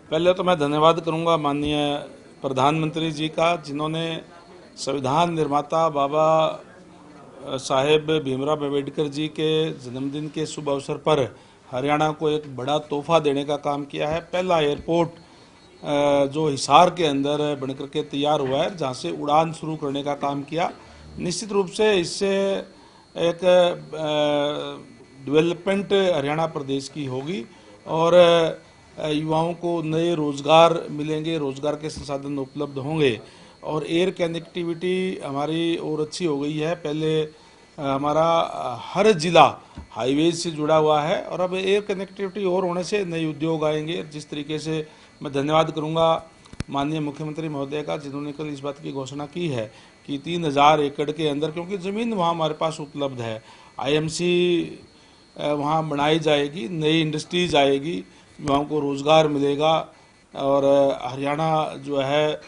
पहले तो मैं धन्यवाद करूंगा माननीय प्रधानमंत्री जी का, जिन्होंने संविधान निर्माता बाबा साहेब भीमराव अम्बेडकर जी के जन्मदिन के शुभ अवसर पर हरियाणा को एक बड़ा तोहफा देने का काम किया है। पहला एयरपोर्ट जो हिसार के अंदर बनकर के तैयार हुआ है, जहां से उड़ान शुरू करने का काम किया। निश्चित रूप से इससे एक डेवलपमेंट हरियाणा प्रदेश की होगी और युवाओं को नए रोजगार मिलेंगे, रोजगार के संसाधन उपलब्ध होंगे और एयर कनेक्टिविटी हमारी और अच्छी हो गई है। पहले हमारा हर जिला हाईवे से जुड़ा हुआ है और अब एयर कनेक्टिविटी और होने से नए उद्योग आएंगे। जिस तरीके से मैं धन्यवाद करूंगा माननीय मुख्यमंत्री महोदय का, जिन्होंने कल इस बात की घोषणा की है कि 3000 एकड़ के अंदर, क्योंकि ज़मीन वहाँ हमारे पास उपलब्ध है, आईएमसी वहाँ बनाई जाएगी, नई इंडस्ट्रीज आएगी, युवाओं को रोज़गार मिलेगा और हरियाणा जो है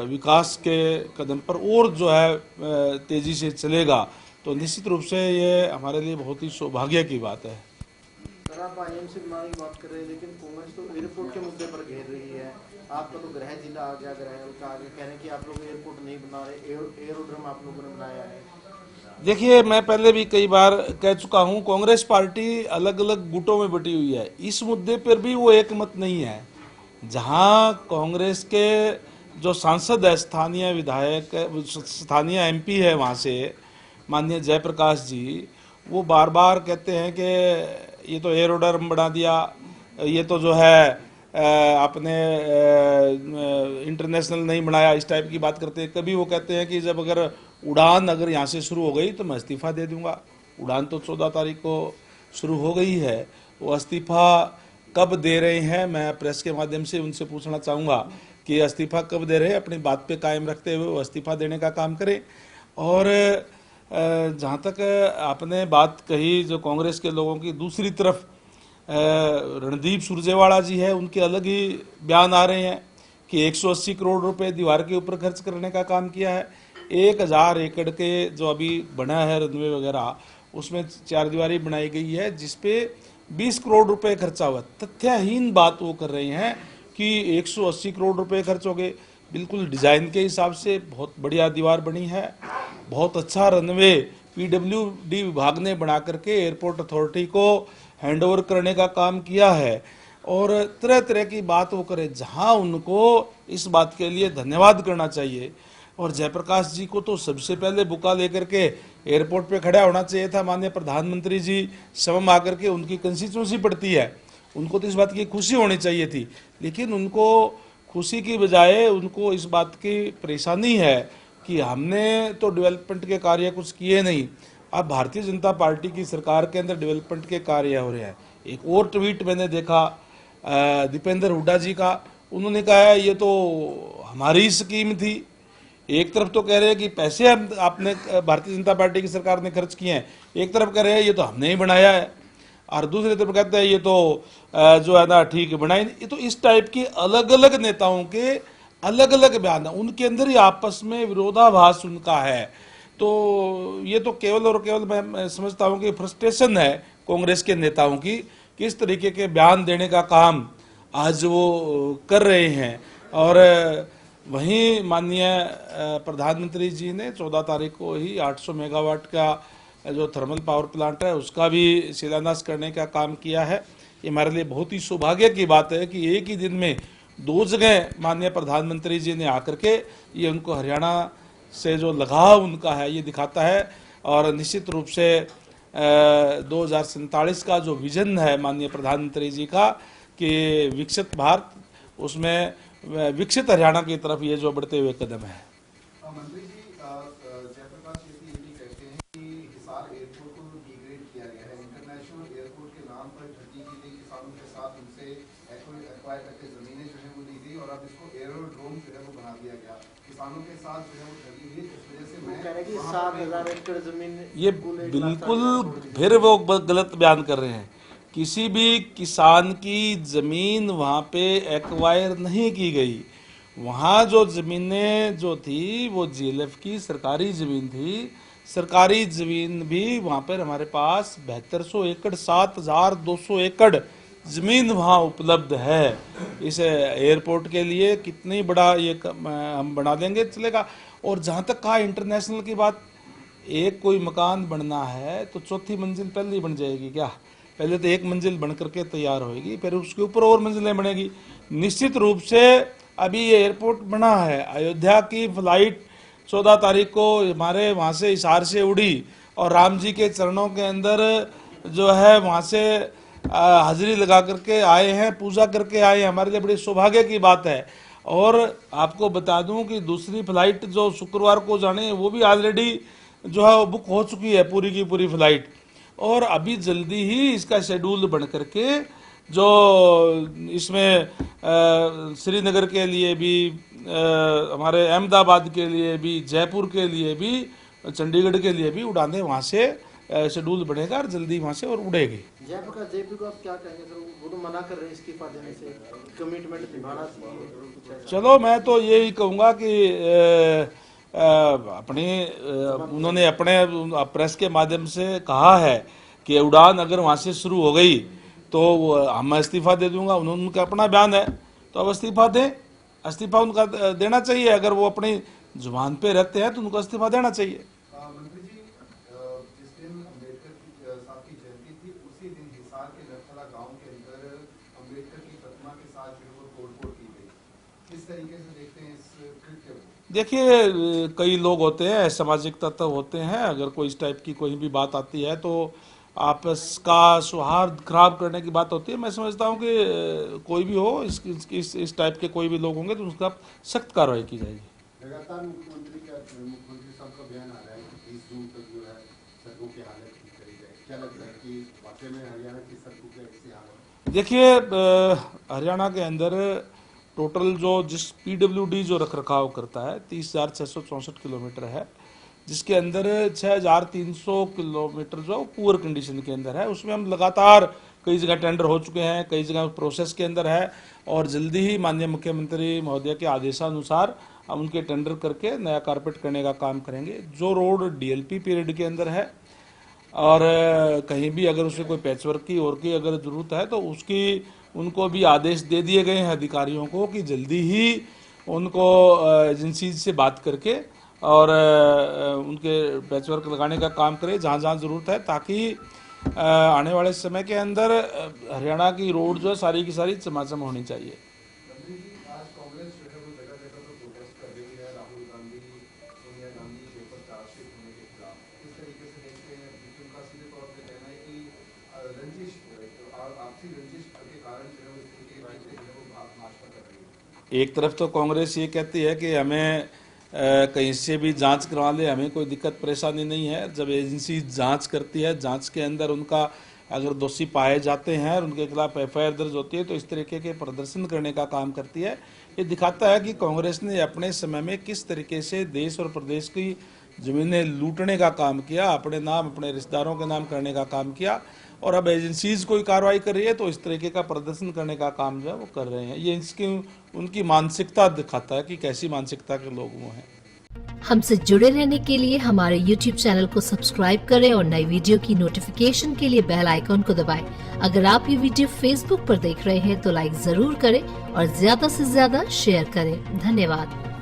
विकास के कदम पर और जो है तेज़ी से चलेगा। तो निश्चित रूप से ये हमारे लिए बहुत ही सौभाग्य की बात है। सर, आप आईएमसी बनाने की बात कर रहे हैं, लेकिन कांग्रेस तो एयरपोर्ट के मुद्दे पर घेर रही है। आपका तो गृह जिला आ गया, गृह का आगे कह रहे हैं कि आप लोग एयरपोर्ट नहीं बना रहे, एयरोड्रम आप लोगों ने बनाया है। देखिए, मैं पहले भी कई बार कह चुका हूं, कांग्रेस पार्टी अलग अलग गुटों में बटी हुई है। इस मुद्दे पर भी वो एक मत नहीं है। जहां कांग्रेस के जो सांसद है, स्थानीय विधायक, स्थानीय एमपी है, वहां से माननीय जयप्रकाश जी, वो बार बार कहते हैं कि ये तो एयरोड्रम बना दिया, ये तो जो है आपने इंटरनेशनल नहीं बनाया, इस टाइप की बात करते हैं। कभी वो कहते हैं कि जब उड़ान अगर यहाँ से शुरू हो गई तो मैं इस्तीफा दे दूंगा। उड़ान तो 14 तारीख को शुरू हो गई है, वो इस्तीफा कब दे रहे हैं, मैं प्रेस के माध्यम से उनसे पूछना चाहूँगा कि इस्तीफा कब दे रहे हैं। अपनी बात पे कायम रखते हुए वो इस्तीफा देने का काम करें। और जहाँ तक आपने बात कही जो कांग्रेस के लोगों की, दूसरी तरफ रणदीप सुरजेवाला जी है, उनके अलग ही बयान आ रहे हैं कि 180 करोड़ रुपए दीवार के ऊपर खर्च करने का काम किया है। 1000 एकड़ के जो अभी बना है रनवे वगैरह, उसमें 4 दीवारी बनाई गई है जिसपे 20 करोड़ रुपए खर्चा हुआ। तथ्यहीन बात वो कर रहे हैं कि 180 करोड़ रुपए खर्च हो गए। बिल्कुल डिजाइन के हिसाब से बहुत बढ़िया दीवार बनी है, बहुत अच्छा रनवे पीडब्ल्यूडी विभाग ने बना करके एयरपोर्ट अथॉरिटी को हैंडओवर करने का काम किया है। और तरह तरह की बात वो करे, जहां उनको इस बात के लिए धन्यवाद करना चाहिए। और जयप्रकाश जी को तो सबसे पहले बुका लेकर के एयरपोर्ट पे खड़ा होना चाहिए था। माननीय प्रधानमंत्री जी समम आकर के, उनकी कंस्टिट्यूंसी पड़ती है, उनको तो इस बात की खुशी होनी चाहिए थी, लेकिन उनको खुशी की बजाय उनको इस बात की परेशानी है कि हमने तो डेवलपमेंट के कार्य कुछ किए नहीं। अब भारतीय जनता पार्टी की सरकार के अंदर डेवलपमेंट के कार्य हो रहे हैं। एक और ट्वीट मैंने देखा दीपेंद्र हुड्डा जी का, उन्होंने कहा है ये तो हमारी स्कीम थी। एक तरफ तो कह रहे हैं कि पैसे आपने भारतीय जनता पार्टी की सरकार ने खर्च किए हैं, एक तरफ कह रहे हैं ये तो हमने ही बनाया है, और दूसरी तरफ कहते हैं ये तो जो है ना ठीक बनाई। ये तो इस टाइप की अलग अलग नेताओं के अलग अलग बयान है, उनके अंदर ही आपस में विरोधाभास उनका है। तो ये तो केवल और केवल मैं समझता हूँ कि फ्रस्ट्रेशन है कांग्रेस के नेताओं की, किस तरीके के बयान देने का काम आज वो कर रहे हैं। और वहीं माननीय प्रधानमंत्री जी ने 14 तारीख को ही 800 मेगावाट का जो थर्मल पावर प्लांट है उसका भी शिलान्यास करने का काम किया है। ये हमारे लिए बहुत ही सौभाग्य की बात है कि एक ही दिन में 2 जगह माननीय प्रधानमंत्री जी ने आकर के ये उनको हरियाणा से जो लगाव उनका है ये दिखाता है। और निश्चित रूप से 2047 का जो विजन है माननीय प्रधानमंत्री जी का कि विकसित भारत, उसमें विकसित हरियाणा की तरफ ये जो बढ़ते हुए कदम है। मंत्री जी, जयप्रकाश जी ये कहते हैं कि हिसार एयरपोर्ट को डिग्रेड किया गया है, इंटरनेशनल एयरपोर्ट के नाम पर ठगी की गई, किसानों के साथ उनसे एक्वायर करके जमीनें जो है वो ली गई और अब इसको एयरोड्रोम जो है वो बना दिया गया। किसानों के साथ जो है वो ठगी हुई, इस वजह से मैं 7,000 एकड़ जमीन, ये बिल्कुल फिर वो गलत बयान कर रहे हैं। किसी भी किसान की जमीन वहां पे एक्वायर नहीं की गई। वहां जो जमीनें जो थी वो जीएलएफ की सरकारी जमीन थी। सरकारी जमीन भी वहां पर हमारे पास 7200 एकड़, 7200 एकड़ जमीन वहाँ उपलब्ध है। इस एयरपोर्ट के लिए कितनी बड़ा ये हम बना देंगे चलेगा। और जहाँ तक कहा इंटरनेशनल की बात, एक कोई मकान बनना है तो चौथी मंजिल पहले ही बन जाएगी क्या? पहले तो एक मंजिल बन करके तैयार होएगी, फिर उसके ऊपर और मंजिलें बनेगी। निश्चित रूप से अभी ये एयरपोर्ट बना है, अयोध्या की फ्लाइट 14 तारीख को हमारे वहाँ से हिसार से उड़ी और राम जी के चरणों के अंदर जो है वहाँ से हाजिरी लगा करके आए हैं, पूजा करके आए हैं। हमारे लिए बड़ी सौभाग्य की बात है। और आपको बता दूं कि दूसरी फ्लाइट जो शुक्रवार को जाने वो भी ऑलरेडी जो है वो बुक हो चुकी है, पूरी की पूरी फ्लाइट। और अभी जल्दी ही इसका शेड्यूल बन करके जो इसमें श्रीनगर के लिए भी, हमारे अहमदाबाद के लिए भी, जयपुर के लिए भी, चंडीगढ़ के लिए भी उड़ाने वहाँ से शेड्यूल बनेगा और जल्दी वहाँ से और उड़ेगी। जयपुर को आप क्या कहेंगे सर? वो तो मना कर रहे हैं इस्तीफा देने से, कमिटमेंट निभाना चाहिए। चलो मैं तो यही कहूँगा कि उन्होंने अपने प्रेस के माध्यम से कहा है कि उड़ान अगर वहाँ से शुरू हो गई तो मैं इस्तीफा दे दूंगा। उनका अपना बयान है, तो अब इस्तीफा दें, इस्तीफा उनका देना चाहिए। अगर वो अपनी जुबान पे रहते हैं तो उनको इस्तीफा देना चाहिए। मंत्री जी, जिस दिन अम्बेडकर साहब की जयंती थी उसी दिन हिसार के नरखला गांव के अंदर अम्बेडकर की प्रतिमा के साथ जो है वो तोड़फोड़ की गई। किस तरीके से देखते हैं इस कृत्य को? देखिए, कई लोग होते हैं, सामाजिक तत्व होते हैं, अगर कोई इस टाइप की कोई भी बात आती है तो आपस का सौहार्द खराब करने की बात होती है। मैं समझता हूँ कि कोई भी हो इस टाइप के कोई भी लोग होंगे तो उसका सख्त कार्रवाई की जाएगी। लगातार मुख्यमंत्री साहब का बयान आ रहा है कि 30 जून तक जो है सड़कों की हालत ठीक करी जाए। क्या लगता है कि वाकई में हरियाणा की सड़कों की ऐसी हालत? देखिए, हरियाणा के अंदर टोटल जो जिस PWD जो रख रखाव करता है 30,664 किलोमीटर है, जिसके अंदर 6,300 किलोमीटर जो पुअर कंडीशन के अंदर है। उसमें हम लगातार कई जगह टेंडर हो चुके हैं, कई जगह प्रोसेस के अंदर है और जल्दी ही माननीय मुख्यमंत्री महोदय के आदेशानुसार हम उनके टेंडर करके नया कारपेट करने का काम करेंगे। जो रोड DLP पीरियड के अंदर है और कहीं भी अगर उसमें कोई पैचवर्क की और की अगर ज़रूरत है तो उसकी उनको भी आदेश दे दिए गए हैं अधिकारियों को कि जल्दी ही उनको एजेंसी से बात करके और उनके पैचवर्क लगाने का काम करें जहाँ जहाँ ज़रूरत है, ताकि आने वाले समय के अंदर हरियाणा की रोड जो है सारी की सारी चमाचम होनी चाहिए। मंत्री जी, आज कांग्रेस जो है वो जगह जगह पर प्रोटेस्ट कर रही है राहुल गांधी, सोनिया गांधी के ऊपर चार्जशीट होने के खिलाफ। किस तरीके से देखते हैं? उनका सीधे तौर पर कहना है कि रंजिश आपसी रंजिश के कारण जो है वो इस तरीके की बातें जो है वो भाषा कर रही है। एक तरफ तो कांग्रेस ये कहती है कि हमें कहीं से भी जांच करवा ले, हमें कोई दिक्कत परेशानी नहीं है। जब एजेंसी जांच करती है, जांच के अंदर उनका अगर दोषी पाए जाते हैं और उनके खिलाफ FIR दर्ज होती है तो इस तरीके के प्रदर्शन करने का काम करती है। ये दिखाता है कि कांग्रेस ने अपने समय में किस तरीके से देश और प्रदेश की ज़मीनें लूटने का काम किया, अपने नाम अपने रिश्तेदारों के नाम करने का काम किया। और अब एजेंसीज कोई कार्रवाई कर रही है तो इस तरीके का प्रदर्शन करने का काम जो है वो कर रहे हैं। ये इसकी उनकी मानसिकता दिखाता है कि कैसी मानसिकता के लोग वो हैं। हमसे जुड़े रहने के लिए हमारे YouTube चैनल को सब्सक्राइब करें और नई वीडियो की नोटिफिकेशन के लिए बेल आइकॉन को दबाएं। अगर आप ये वीडियो Facebook पर देख रहे हैं तो लाइक जरूर करें और ज्यादा से ज्यादा शेयर करें। धन्यवाद।